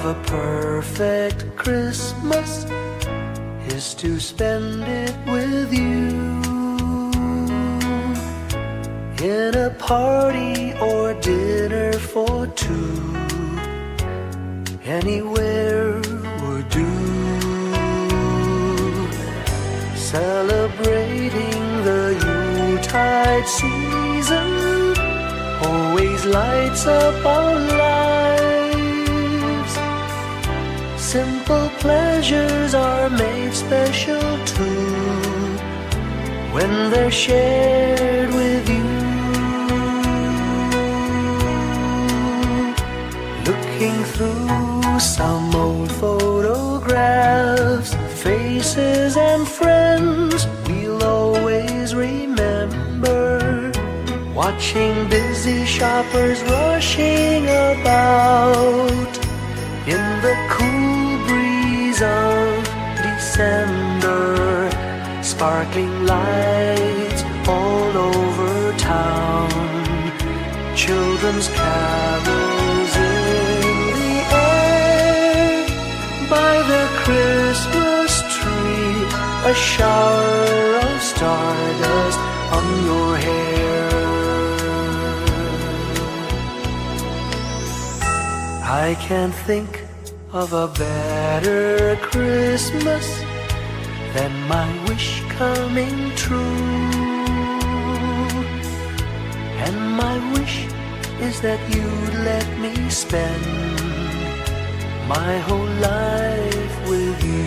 of a perfect Christmas is to spend it with you, in a party or dinner for two, anywhere would do. Celebrating the Yuletide season always lights up our lives. Simple pleasures are made special too when they're shared with you. Looking through some old photographs, faces and friends we'll always remember, watching busy shoppers rushing about in the cool breeze of December, sparkling lights all over town, children's carols in the air, by the Christmas tree, a shower of stardust on your hair. I can't think of a better Christmas than my wish coming true. And my wish is that you'd let me spend my whole life with you.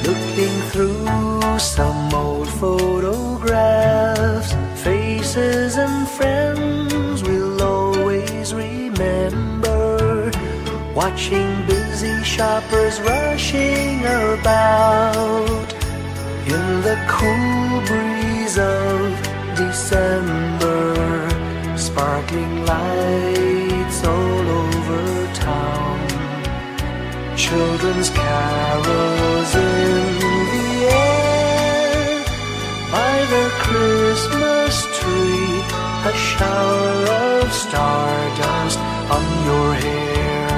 Looking through some old photographs, faces and friends we'll always remember, watching busy shoppers rushing about in the cool breeze of December, sparkling lights all over town, children's carols in the air, by the Christmas tree, a shower of stardust on your hair.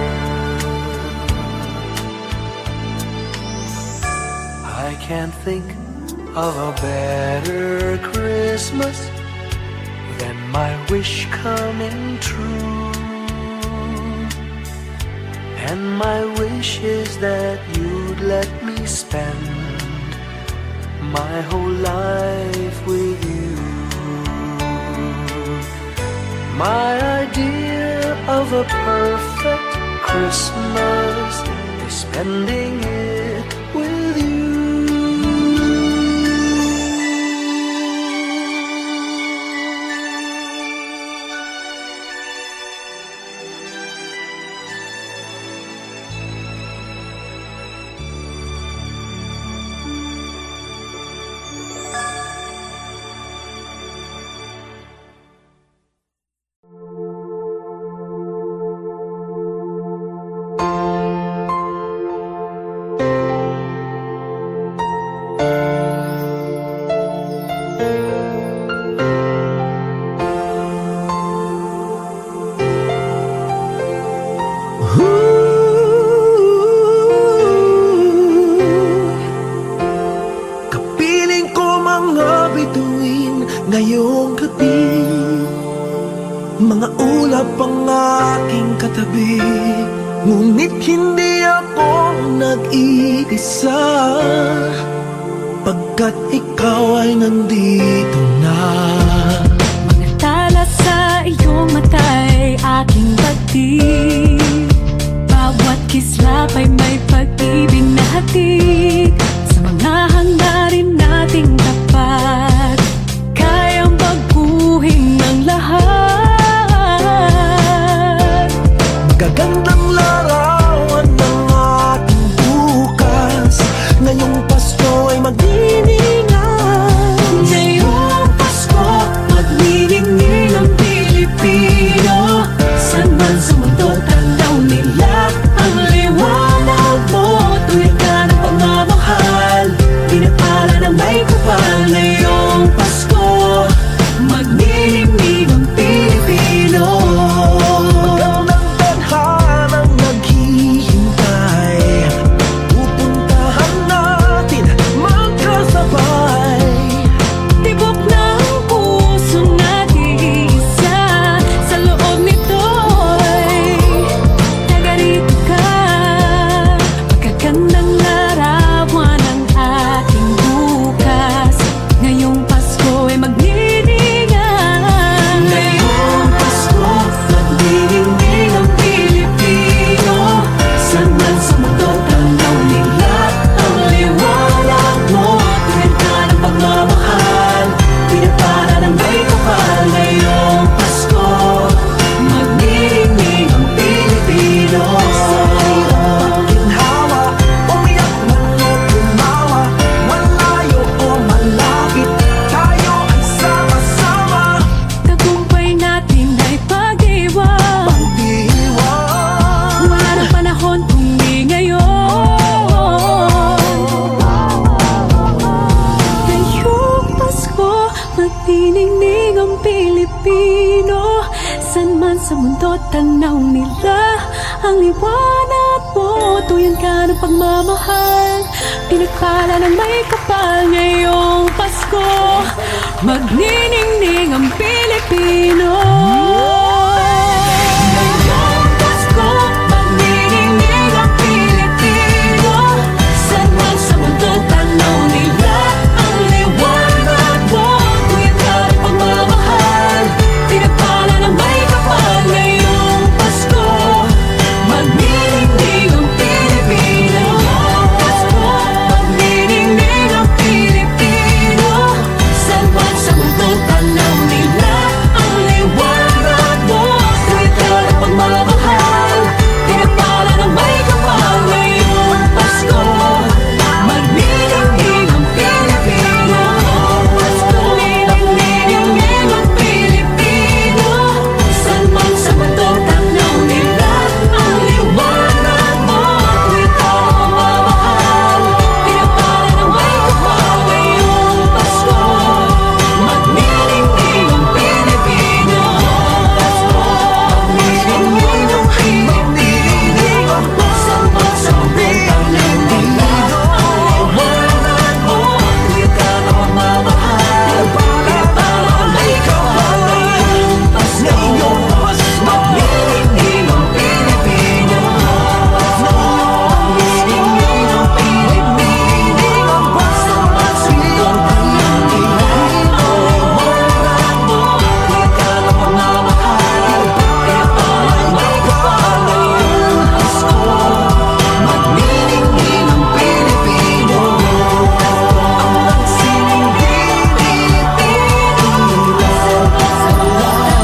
I can't think of a better Christmas than my wish coming true. And my wish is that you'd let me spend my whole life with you. My idea of a perfect Christmas is spending it with you. Ngayong gabi, mga ulap ang aking katabi, ngunit hindi ako nag-iisa, pagkat ikaw ay nandito na. Mga tala sa iyong mata'y aking pagtig, bawat kislap ay may pag-ibig na hatid, sa mga hangarin nating tapat, kayang baguhin ng lahat. Gagandang larawan ng ating bukas, ngayong Pasko ay maging tanaw nila. Ang liwanag mo, tuyan ka ng pagmamahal. Pinagpala ng may kapal ngayong Pasko. Magniningning ang Pilipino. Ngayong Pasko, magniningning ang Pilipino. Saan man sa mundo tanaw nila. Ang liwanag mo, tuyan ka ng pagmamahal. Pinagpala ng may kapal ngayong Pasko. Magniningning ang Pilipino. Pasko, magniningning ang Pilipino. Saan man sa mundo tanaw nila. Ang liwanag mo, tuyan ka ng pagmamahal. Pinagpala ng may kapal ngayong Pasko. Magniningning ang Pilipino. Pasko, magniningning ang Pilipino. Saan man sa mundo tanaw nila. Ang liwanag mo, tuyan ka ng pagmamahal. Pinagpala ng may kapal ngayong Pasko. Magniningning ang Pilipino. Pasko, magniningning ang Pilipino. Saan man sa mundo tanaw nila. Ang liwanag mo, tuyan ka ng pagmamahal. Pinagpala ng may kapal ngayong Pasko. Magniningning ang Pilipino. Magniningning ang Pilipino. Saan man sa mundo tanaw nila. Ang liwanag mo, tuyan ka ng pagmamahal. Pinagpala ng may kapal ngayong Pasko. Magniningning ang Pilipino. Ang magsining Pilipino.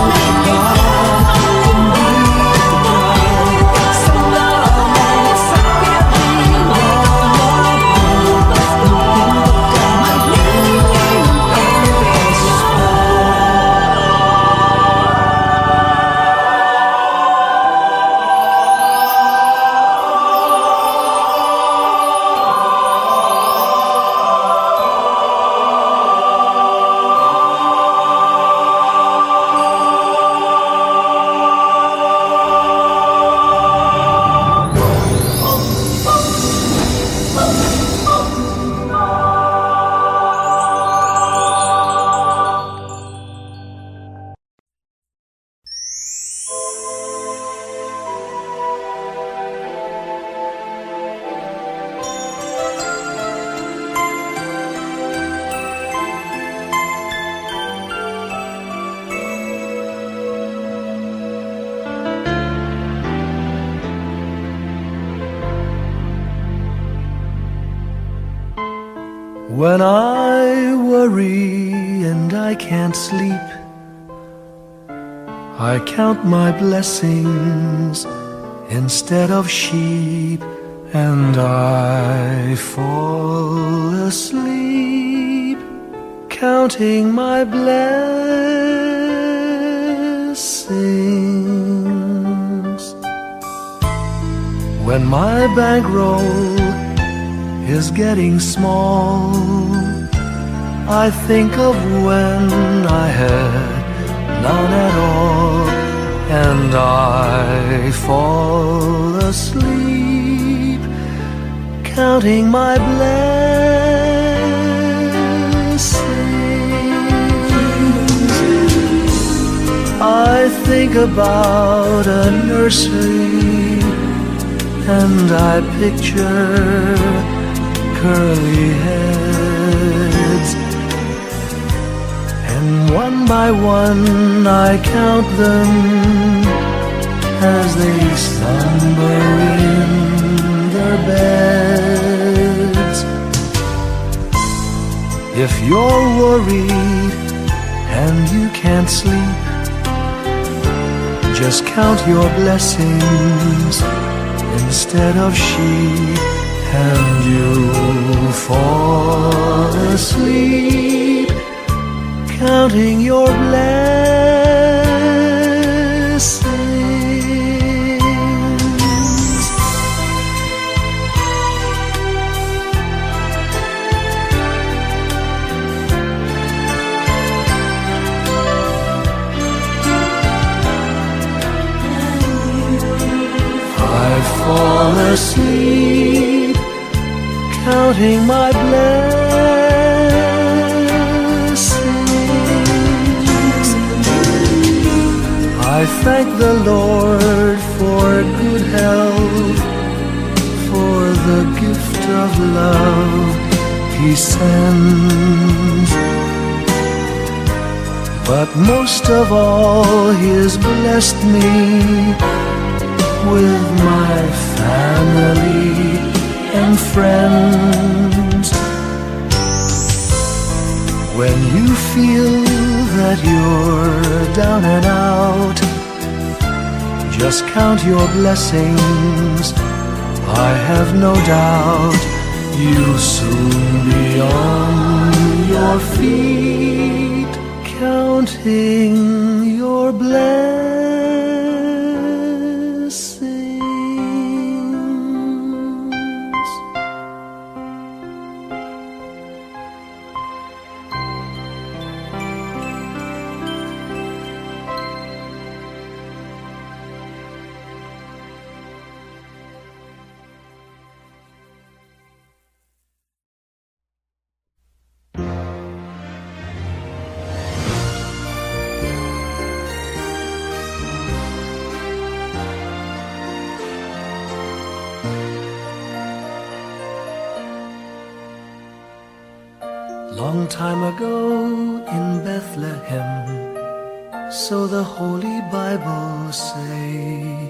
Sa mga When I worry and I can't sleep, I count my blessings instead of sheep, and I fall asleep counting my blessings. When my bankroll is getting small, I think of when I had none at all, and I fall asleep counting my blessings. I think about a nursery, and I picture curly heads, and one by one I count them as they slumber in their beds. If you're worried and you can't sleep, just count your blessings instead of sheep, and you'll fall asleep counting your blessings. fall asleep, counting my blessings. I thank the Lord for good health, for the gift of love He sends. But most of all, He has blessed me with my family and friends. When you feel that you're down and out, just count your blessings. I have no doubt you'll soon be on your feet, counting your blessings. Long time ago in Bethlehem, so the Holy Bible say,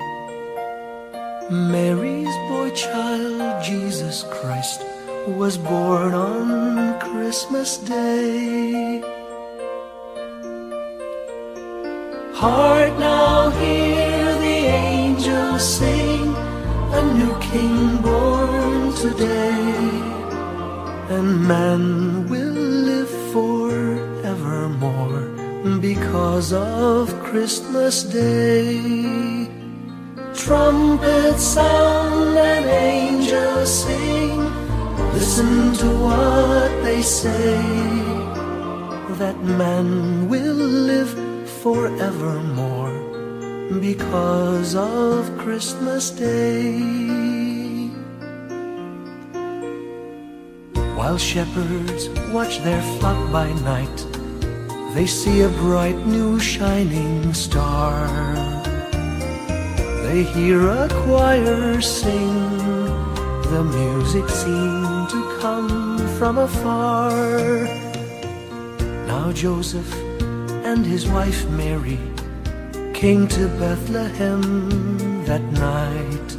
Mary's boy child, Jesus Christ, was born on Christmas Day. Hark now, hear the angels sing, a new King born today, and man will live forevermore because of Christmas Day. Trumpets sound and angels sing, listen to what they say, that man will live forevermore because of Christmas Day. While shepherds watch their flock by night, they see a bright new shining star. They hear a choir sing, the music seemed to come from afar. Now Joseph and his wife Mary came to Bethlehem that night.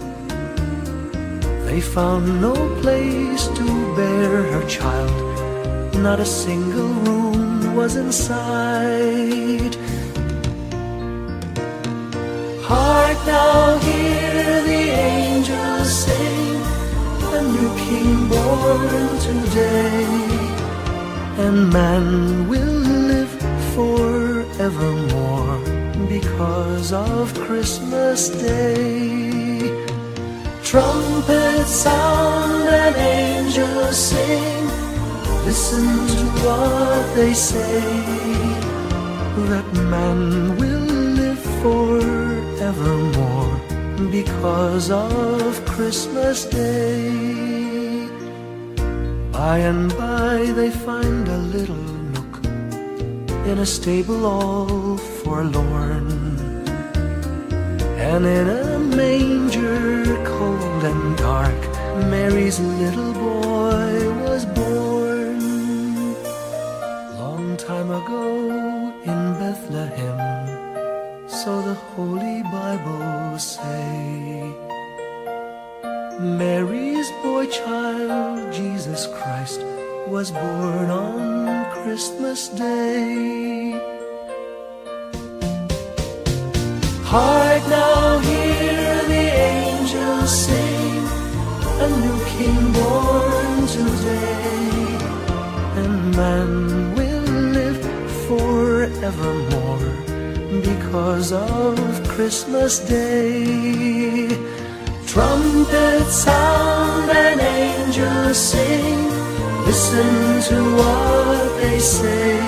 They found no place to bear her child, not a single room was in sight. Hark now, hear the angels sing, a new King born today, and man will live forevermore because of Christmas Day. Trumpets sound and angels sing, listen to what they say, that man will live forevermore because of Christmas Day. By and by they find a little nook in a stable all forlorn, and in a manger cold and dark, Mary's little boy was born. Long time ago in Bethlehem, so the Holy Bible say, Mary's boy child, Jesus Christ, was born on Christmas Day. Hark now, hear the angels sing, a new King born today, and man will live forevermore because of Christmas Day. Trumpets sound and angels sing, listen to what they say,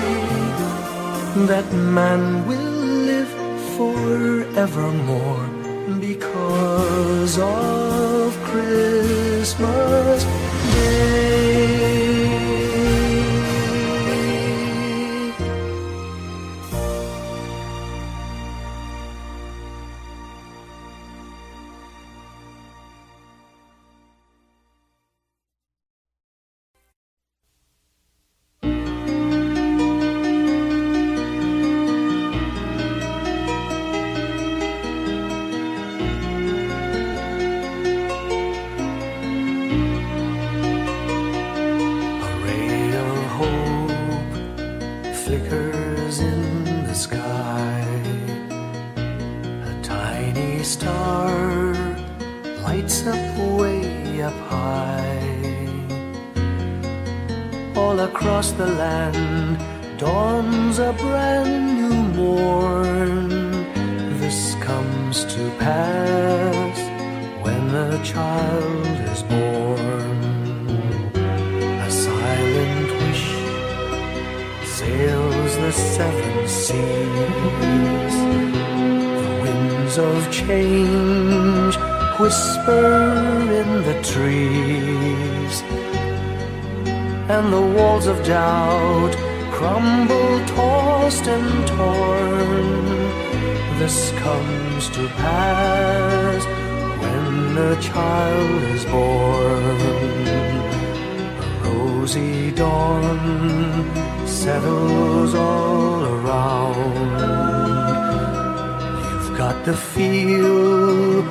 that man will live forevermore because of Christmas Day. Flickers in the sky. A tiny star lights up way up high. All across the land dawns a brand new morn. This comes to pass when a child is born. A silent wish sails the seven seas. The winds of change whisper in the trees, and the walls of doubt crumble, tossed and torn. This comes to pass when a child is born. A rosy dawn settles all around. You've got to feel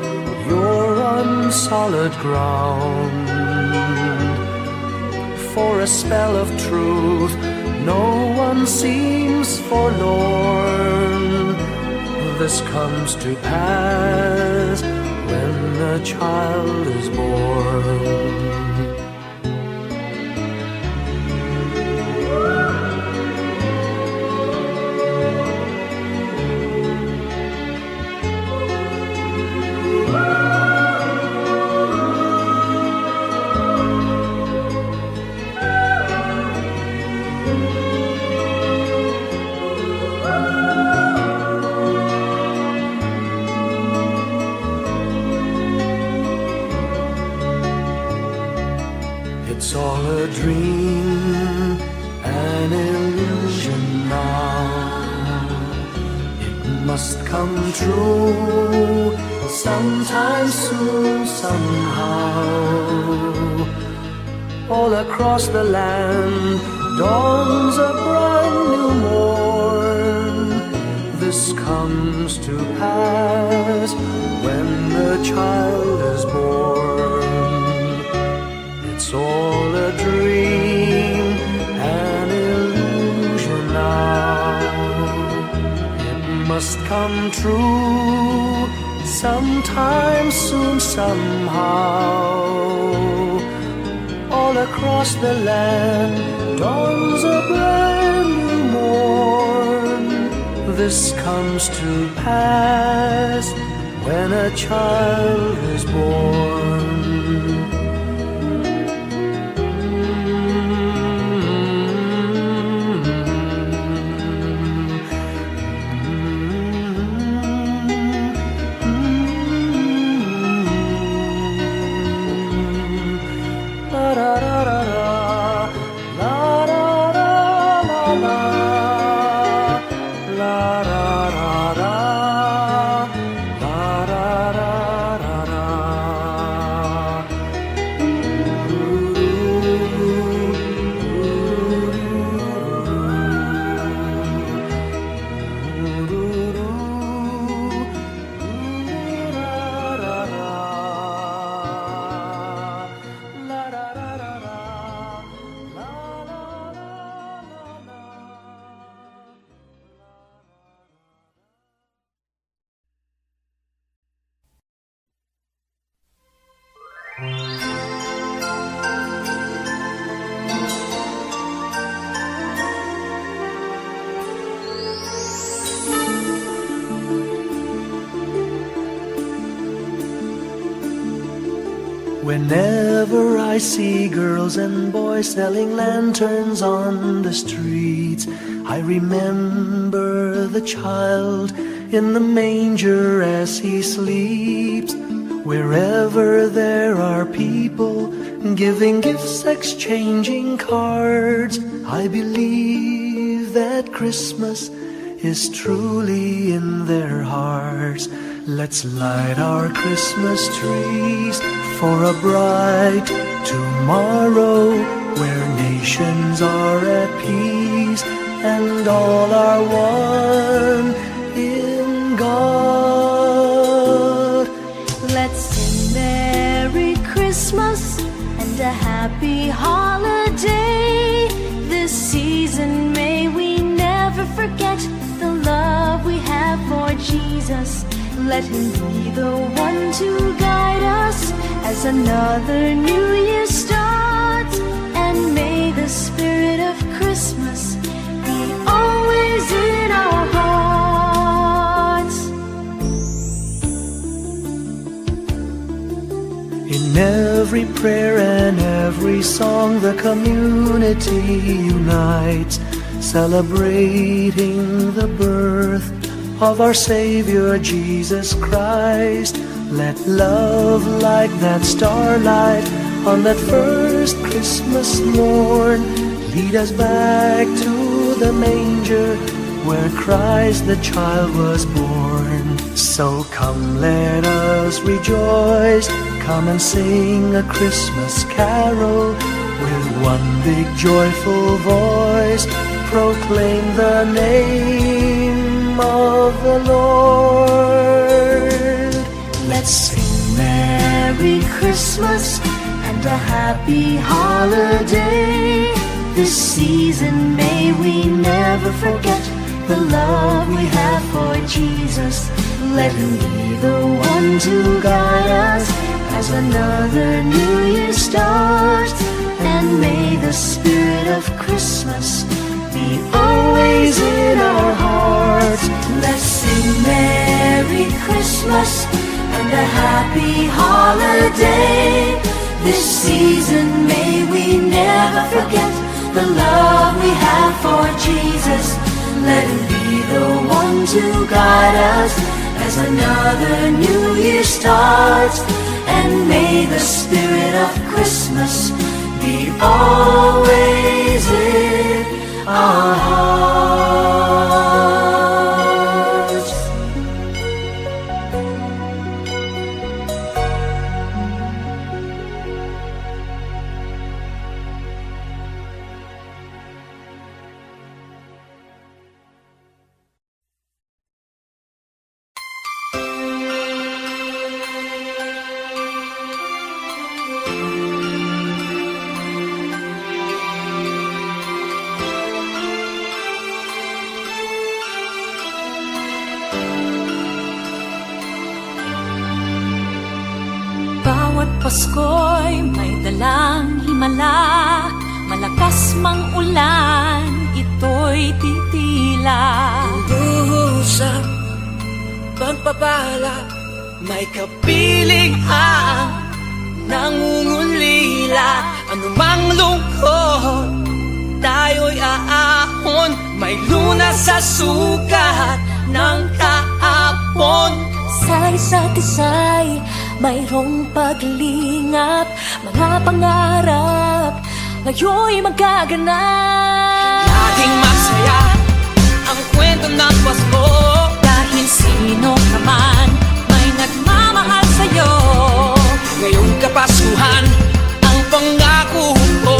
you're on solid ground. For a spell of truth, no one seems forlorn. This comes to pass when a child is born. It's all a dream, an illusion now. It must come true sometime soon, somehow. All across the land dawns a brand new morn. This comes to pass when the child is born. It's all a dream, an illusion now. It must come true sometime soon, somehow. All across the land dawns a brand new morn. This comes to pass when a child is born. Whenever I see girls and boys selling lanterns on the streets, I remember the child in the manger as he sleeps. Wherever there are our people, giving gifts, exchanging cards. I believe that Christmas is truly in their hearts. Let's light our Christmas trees for a bright tomorrow, where nations are at peace and all are one in God. Let's sing Merry Christmas and a happy holiday. This season may we never forget the love we have for Jesus. Let Him be the one to guide us as another new year starts. And may the spirit of Christmas be always in our hearts. In every prayer and every song, the community unites, celebrating the birth of our Savior Jesus Christ. Let love like that starlight on that first Christmas morn lead us back to the manger where Christ the child was born. So come, let us rejoice, come and sing a Christmas carol with one big joyful voice. Proclaim the name of the Lord. Let's sing Merry Christmas and a happy holiday. This season may we never forget the love we have for Jesus. Let Him be the one to guide us as another new year starts. And may the spirit of Christmas be always in our hearts. Let's sing Merry Christmas and a happy holiday. This season may we never forget the love we have for Jesus. Let Him be the one to guide us as another new year starts. And may the spirit of Christmas be always in our hearts. Pasko'y may dalang himala, malakas mang ulan, ito'y titila. Usap, pagpapala, may kapiling ang nangungulila. Anumang lungkot, tayo'y aahon, may lunas sa sukat ng kahapon. Sa isa't isa'y mayroong paglingap, mga pangarap ngayon'y magaganap. Laging masaya ang kwento ng Pasko, Dahil sino ka man may nagmamahal sa'yo. ngayong Kapaskuhan ang pangako ko.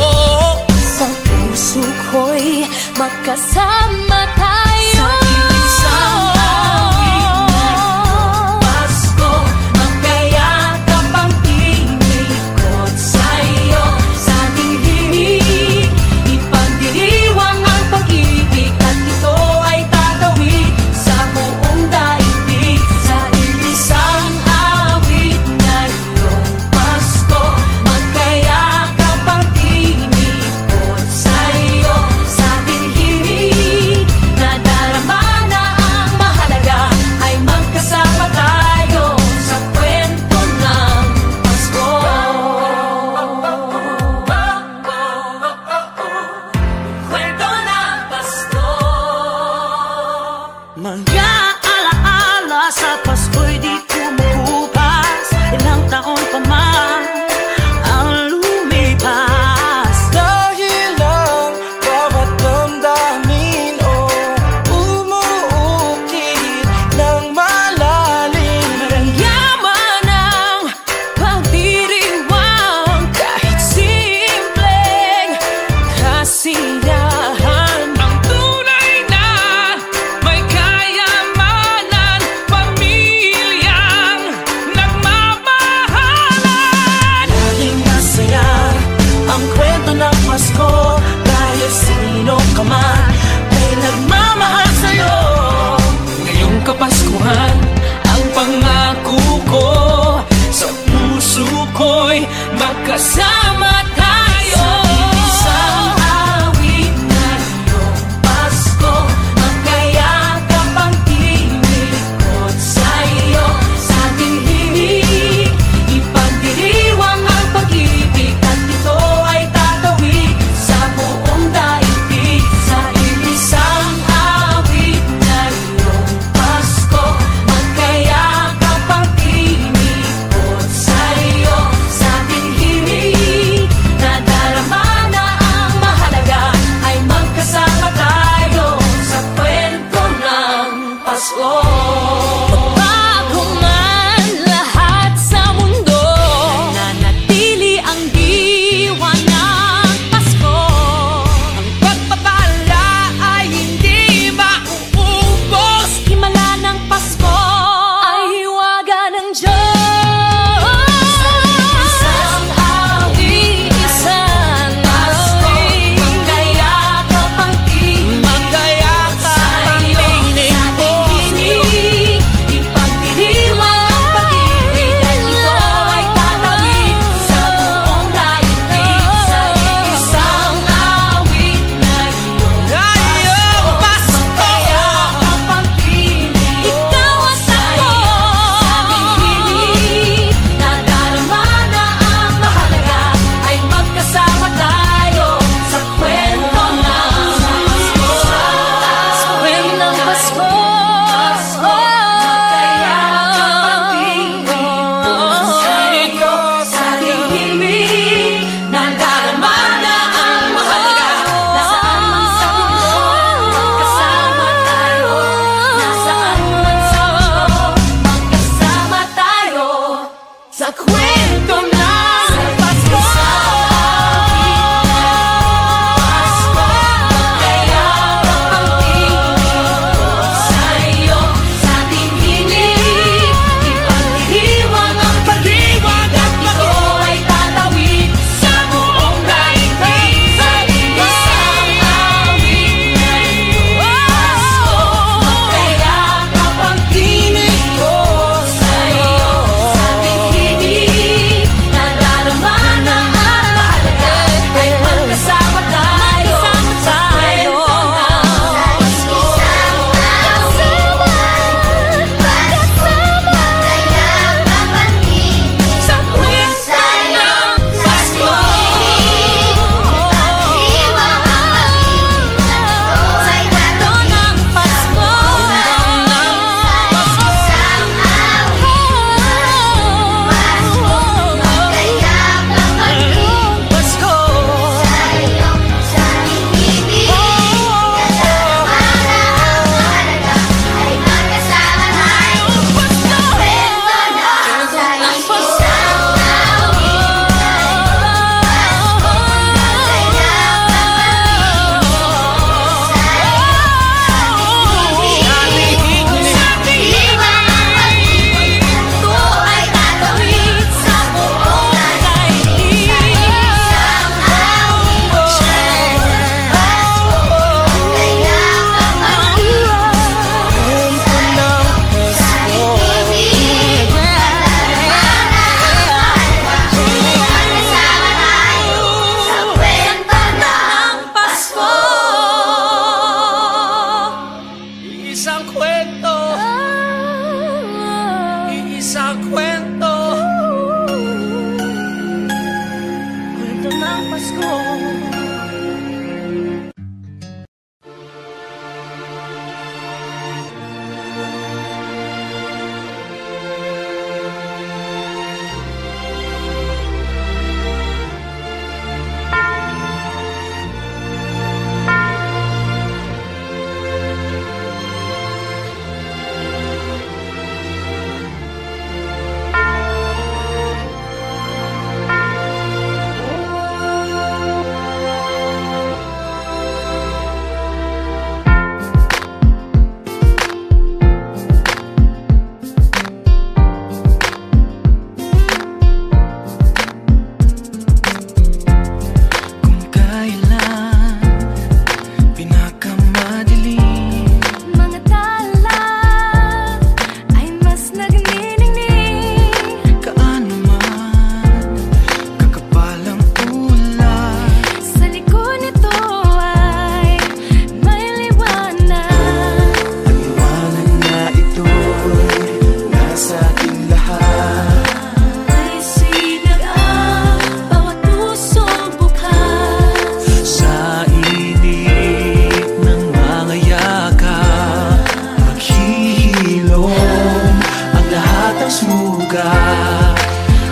Sa puso ko'y magkasama tayo. Sa isang awit na Pasko, magkayakap ang tinikot sa'yo. Sa ating himig, ipagdiriwang ang pag-ibig, at ito ay tatawid sa buong daigdig. Sa isang awit na iyong Pasko, magkayakap ang tinikot sa'yo. Sa ating himig, magkasama tayo. Isang awit na iyong Pasko, magkayakap ang tinikot sa'yo. Sa ating himig, ipagdiriwang ang pag-ibig, at ito ay tatawid sa buong daigdig. Sa isang awit na iyong Pasko, magkayakap ang tinikot sa'yo. Sa ating himig, nadarama na ang mahalaga, ay magkasama tayo sa kwento ng Pasko. Bago man lahat sa mundo, nanatili ang diwa ng Pasko. Ang pagpapala ay hindi mauubos. Himala ng Pasko ay hiwaga ng Diyos. Isang awit, Isang Pasko, awit, magkayakap ang tinig magkayakap ang tinig ko. ipagdiriwang ang pag-ibig, at ito ay tatawid sa buong daigdig. Sa isang awit na iyong Pasko, magkayakap ang tinig. Ikaw at ako. Sa ating himig, nadarama na ang mahalaga, ay magkasama tayo sa kwento ng Pasko. Sa Kwento ng Pasko. magkayakap ang tinig sa'yo. Sa ating himig, nadarama na ang mahalaga. Nasaan man sa mundo, magkasama tayo. Nasaan man sa mundo, magkasama tayo sa kwento ng Pasko. Pasko, magkayakap ang tinig sa'yo. Sa ating himig, ipagdiriwang ang pag-ibig, at ito ay tatawid sa buong daigdig. Sa isang awit na iyong Pasko, magkayakap ang tinig ko sa'yo. Sa ating himig,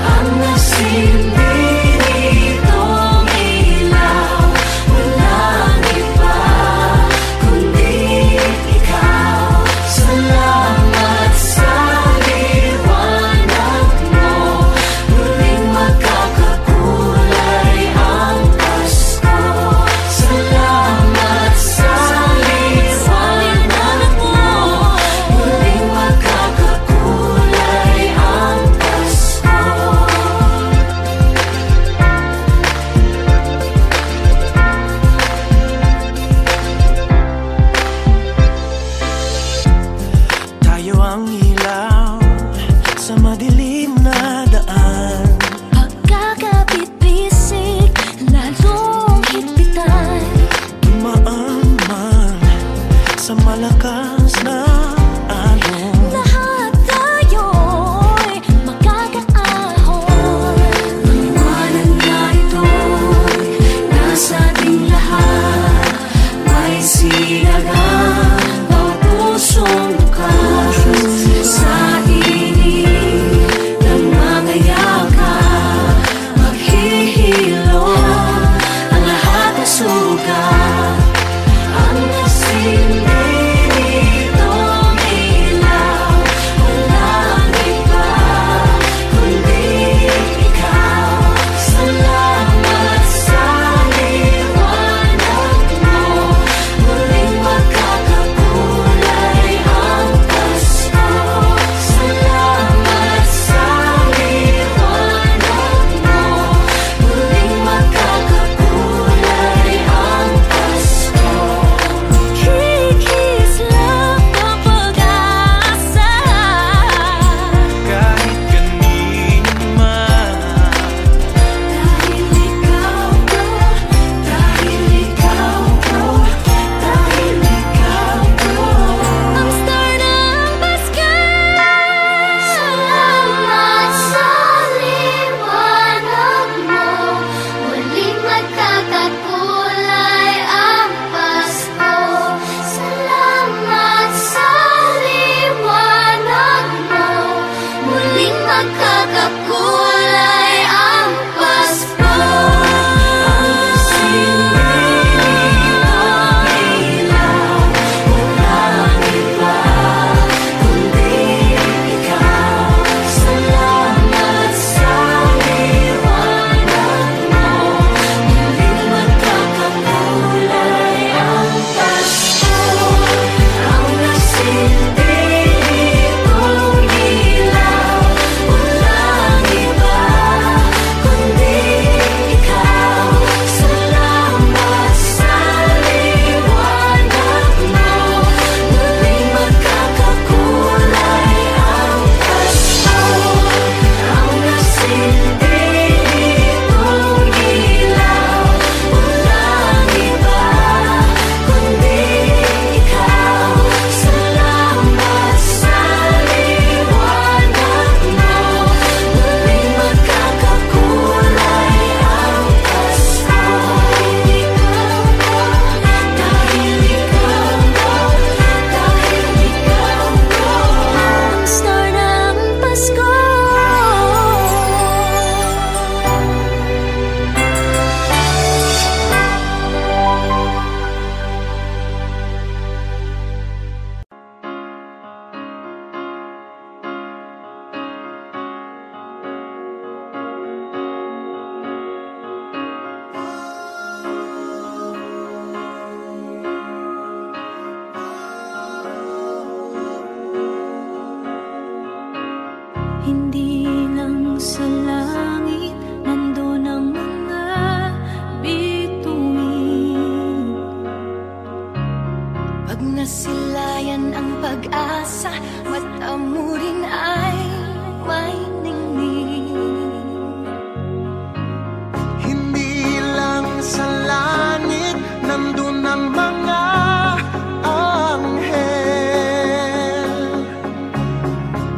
Ang nasilbi nitong ilaw, walang iba kundi ikaw. Salamat sa liwanag mo, muling magkakakulay ang Pasko. Salamat sa liwanag mo, muling magkakakulay ang Pasko. Tayo ang ilaw sa madilim na daan. Pagkakapit-bisig, lalong higpitan. Dumaan man sa malakas na alon. Lahat tayo'y magkakaahon. Ang liwanag na ito'y nasa ating lahat. May sinagang bawat pusong bukas. Sa init ng mga yakap, maghihilom ang lahat ng sugat. Ang nasilbi nitong ilaw, walang iba kundi ikaw. Salamat sa liwanag mo, muling magkakakulay ang Pasko. Salamat sa liwanag mo, muling magkakakulay ang Pasko. Kikislap ang pag-asa. Kahit kanino man. Dahil ikaw ko, dahil ikaw ko, dahil ikaw ko, ang star ng Pasko. Salamat sa liwanag mo, muling magkakakulay ang Pasko. Salamat sa liwanag mo, muling magkakakulay ang Pasko. Ang nasilbi nitong ilaw, walang iba kundi ikaw. Salamat sa liwanag mo, muling magkakakulay ang Pasko. Ang nasilbi nitong ilaw, walang iba kundi ikaw. Salamat sa liwanag mo, muling magkakakulay ang Pasko. Ang nasilbi nitong ilaw, walang iba kundi ikaw. Salamat sa liwanag mo, muling magkakakulay ang Pasko. Dahil ikaw ko, dahil ikaw ko, ang star ng Pasko. Hindi lang sa langit nandun ang mga bituin. Pag nasilayan ang pag-asa, mata mo rin ay may ningning. Hindi lang sa langit nandun ang mga anghel.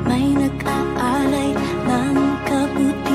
May nag-aalay ng kabuti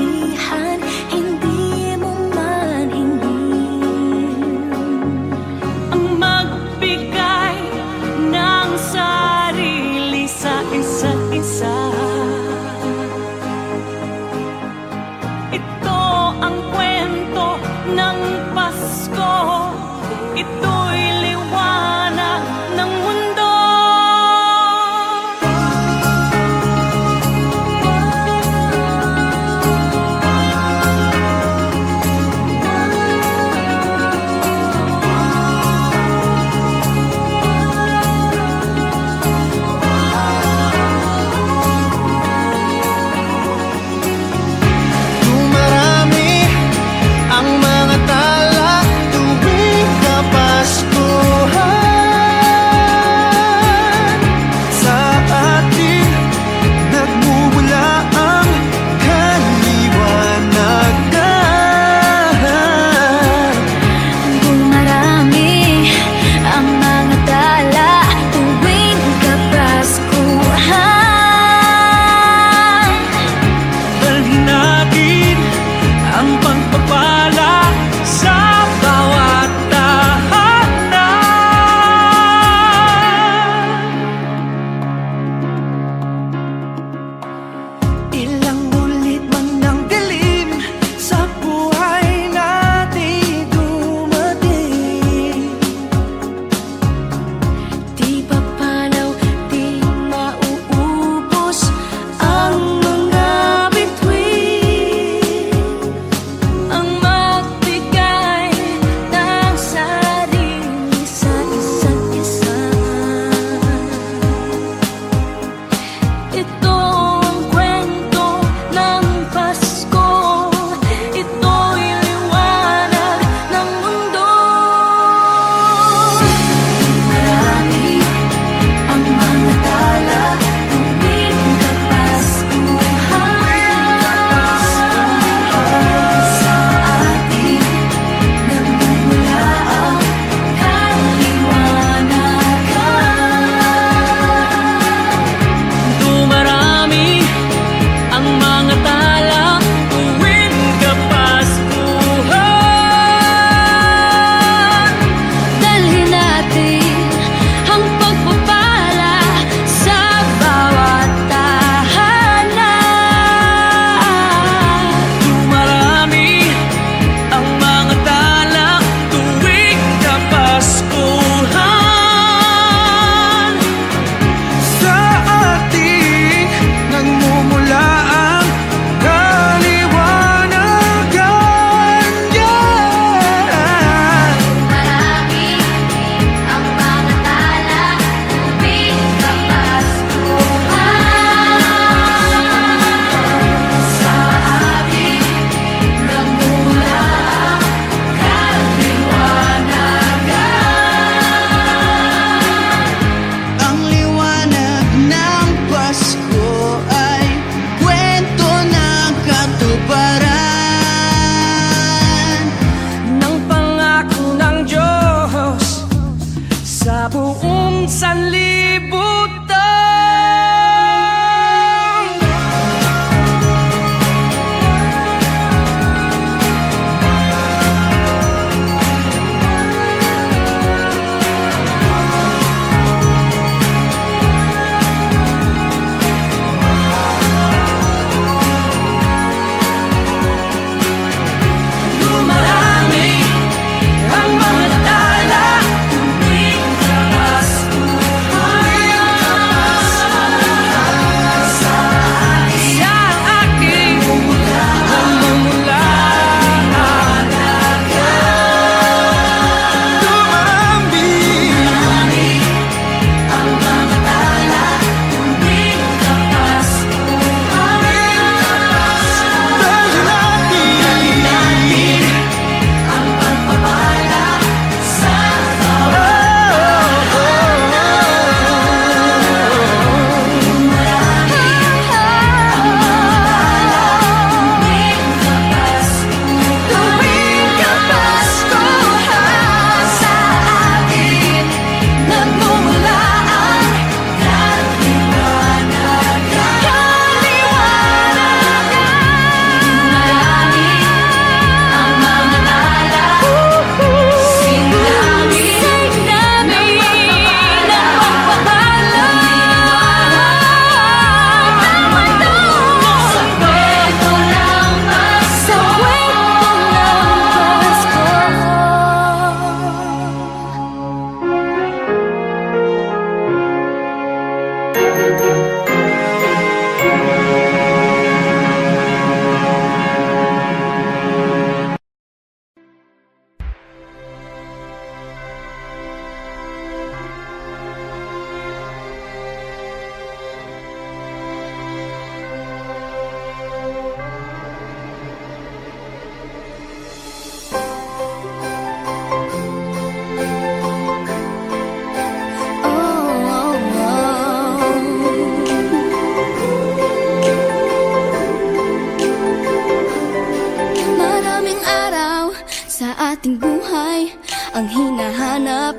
sa ating buhay ang hinahanap,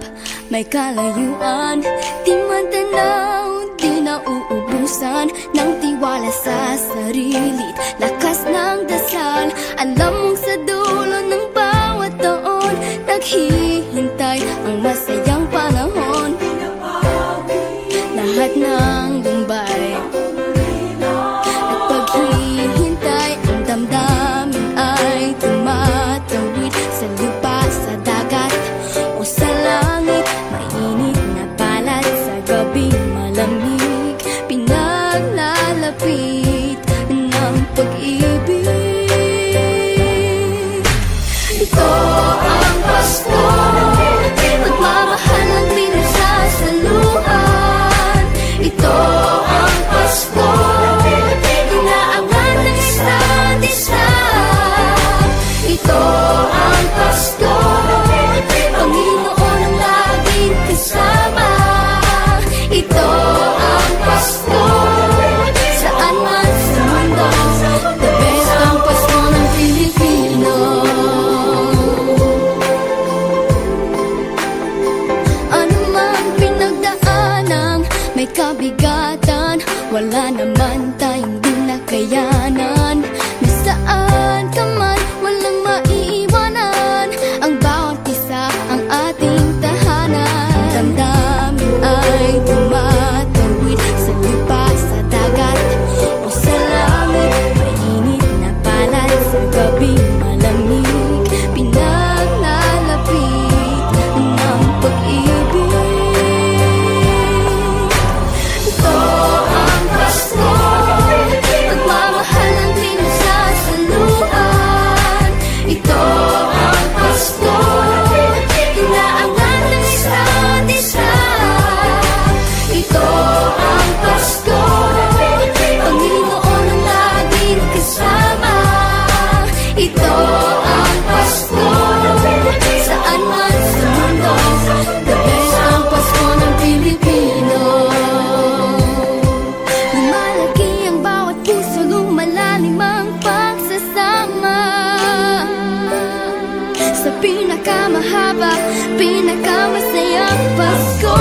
may kalayuan, di matanaw, di nauubusan ng tiwala sa sarili't lakas ng dasal. Alam mong sa dulo ng bawat taon naghihintay ang masayang panahon. Lahat ng lumbay at paghihintay, ang damdamin ay tumatawid sa lupa, sa dagat o sa langit. Mainit na palad sa gabing malamig, pinaglalapit ng pag-ibig. Ito ang Pasko, pagmamahal ng pinagsasaluhan. Ito ang Pasko, inaangan ng isa't isa. Ito ang Pasko, Panginoon ang laging kasama. Ito ang Pasko, saan man sa mundo, the best ang Pasko ng Pilipino. Ano man pinagdaanang may kabigatan, wala naman tayong di nakayanan. Nasaan ka man, walang maiiwanan, ang bawat isa ang ating tahanan. Damdamin ay tumatawid sa lupa, sa dagat o sa langit. Mainit na palad sa gabing malamig, pinaglalapit ng pag-ibig. Ito ang Pasko, pagmamahal ng pinagsasaluhan. Ito ang Pasko, inaangan ng isa't isa. Ito ang Pasko, Panginoon ang laging kasama. Ito ang Pasko, saan man sa mundo, the best ang Pasko ng Pilipino. Lumalaki ang bawat puso, lumalalim ang pagsasama sa pinakamahaba, pinakamasayang Pasko.